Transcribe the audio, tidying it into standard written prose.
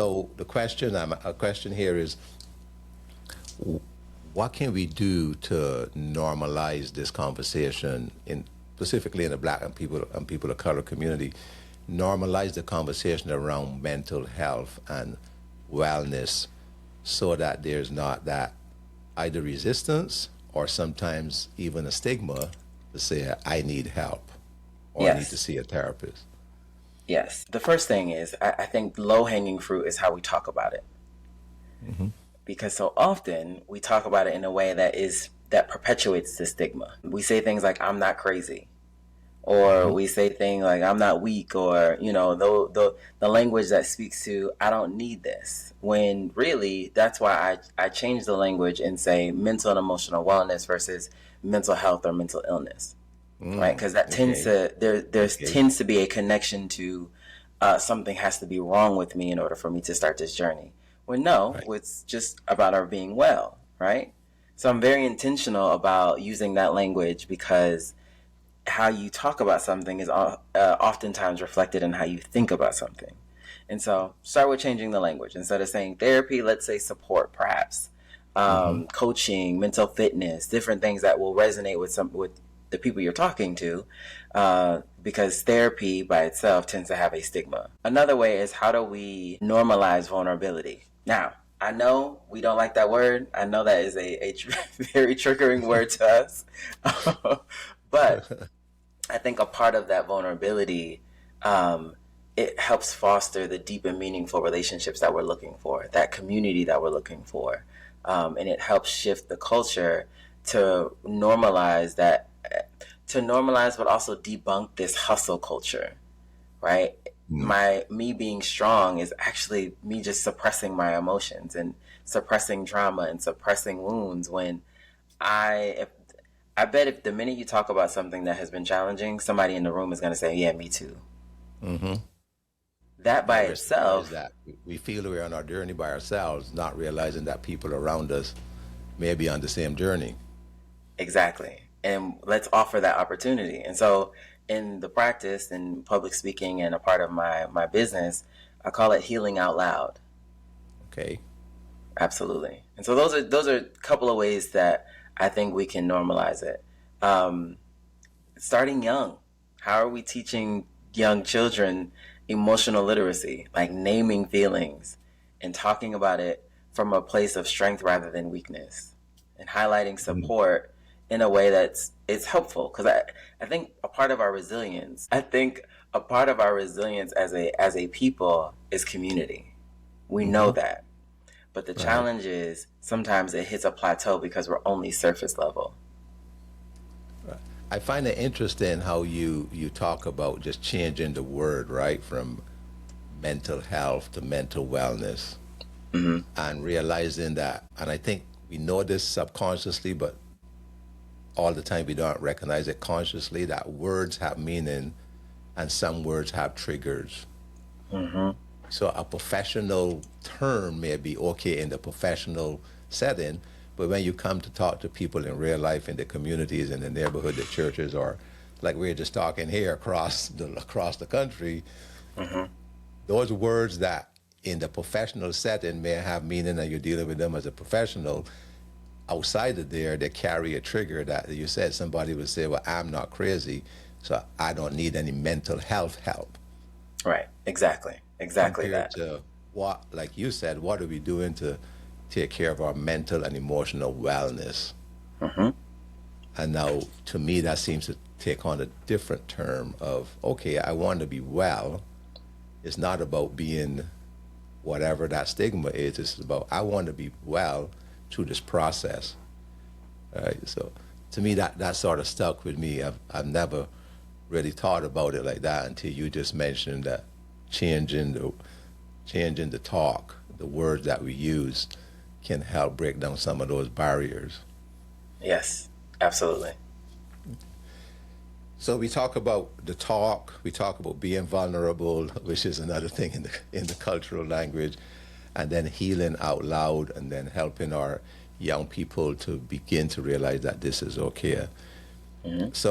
So the question, a question here is, what can we do to normalize this conversation in specifically in the Black and people of color community, normalize the conversation around mental health and wellness, so that there's not that either resistance or sometimes even a stigma to say I need help or I need to Yes. see a therapist. Yes. The first thing is, I think low hanging fruit is how we talk about it. Hmm. Because so often we talk about it in a way that perpetuates the stigma. We say things like, I'm not crazy. Or Hmm. we say things like, I'm not weak, or, the language that speaks to, I don't need this. When really, that's why I change the language and say mental and emotional wellness versus mental health or mental illness. Right? Because that tends Okay. to there's Okay. tends to be a connection to something has to be wrong with me in order for me to start this journey. Well, no, Right. it's just about our being well, right? So I'm very intentional about using that language because how you talk about something is oftentimes reflected in how you think about something. And so start with changing the language. Instead of saying therapy, let's say support, perhaps Hmm. coaching, mental fitness, different things that will resonate with the people you're talking to, because therapy by itself tends to have a stigma. Another way is, how do we normalize vulnerability? Now, I know we don't like that word. I know that is a very triggering word to us. But I think a part of that vulnerability, um, it helps foster the deep and meaningful relationships that we're looking for, that community that we're looking for. And it helps shift the culture to normalize that, to normalize, but also debunk this hustle culture, right? Mm. Me being strong is actually me just suppressing my emotions and suppressing trauma and suppressing wounds. When if I bet if the minute you talk about something that has been challenging, somebody in the room is going to say, "Yeah, me too." Hmm. That by That we're surprised itself, that we feel we're on our journey by ourselves, not realizing that people around us may be on the same journey. exactly. And let's offer that opportunity. And so, in the practice in public speaking and a part of my business, I call it healing out loud. Okay. Absolutely. And so those are a couple of ways that I think we can normalize it. Um, Starting young. How are we teaching young children emotional literacy, like naming feelings and talking about it from a place of strength rather than weakness, and highlighting Mm. support in a way that's it's helpful? Because I think a part of our resilience, as a people is community. We know Hmm. that. But the Right. challenge is sometimes it hits a plateau because we're only surface level. I find it interesting how you talk about just changing the word, right, from mental health to mental wellness, Hmm. and realizing that, and I think we know this subconsciously, but all the time we don't recognize it consciously, that words have meaning and some words have triggers. Hmm. So a professional term may be okay in the professional setting, but when you come to talk to people in real life in the communities, in the neighborhood, the churches, or like we're just talking here across the country, Hmm. those words that in the professional setting may have meaning and you're dealing with them as a professional, outside of there, they carry a trigger that you said somebody would say, well, I'm not crazy, so I don't need any mental health help. Right. Exactly. Exactly Compared that. to what, like you said, what are we doing to take care of our mental and emotional wellness? Hmm. And now, to me, that seems to take on a different term of, okay, I want to be well. It's not about being whatever that stigma is. It's about, I want to be well through this process. Right? So, to me, that sort of stuck with me. I've never really thought about it like that until you just mentioned that changing the changing the talk, the words that we use, can help break down some of those barriers. Yes. Absolutely. So we talk about the talk, we talk about being vulnerable, which is another thing in the cultural language, and then healing out loud, and then helping our young people to begin to realize that this is okay. Hmm. So